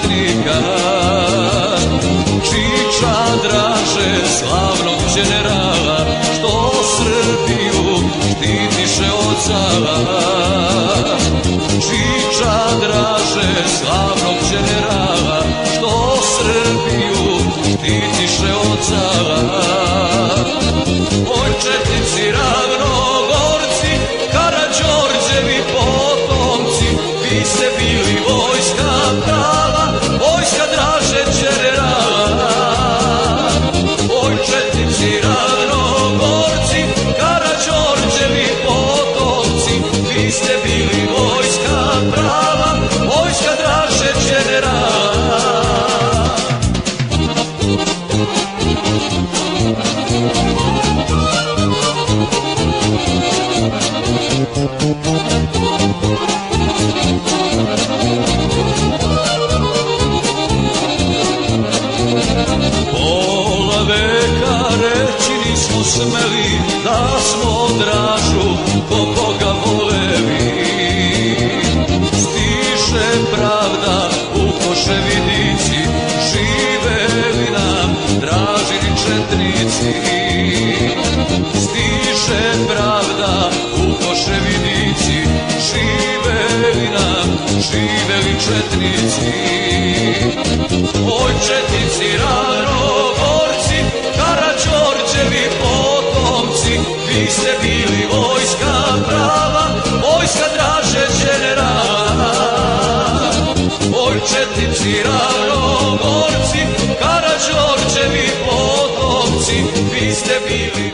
četnika, Čiča Draže, slavnog generala, što Srbiju štitiše od zala. Čiča Draže, slavnog generala, što Srbiju štitiše od zala. Oj četnici Ravnogorci, Karađorđevi potomci, vi ste bili vojska prava, vojska Draže generala. Oj četnici Ravnogorci, Karađorđevi potomci, vi ste bili vojska prava, vojska Draže generala. Pola veka reći nismo smeli da smo Dražu ko Boga voleli. Stiže pravda u Koševidici, živeli nam Dražini četnici. Stiže pravda u Koševidici, živeli nam, živeli četnici. Oj četnici Ravnogorci, Karađorđevi potomci, vi ste bili vojska prava, vojska Draže generala. Oj četnici Ravnogorci, Karađorđevi potomci, vi ste bili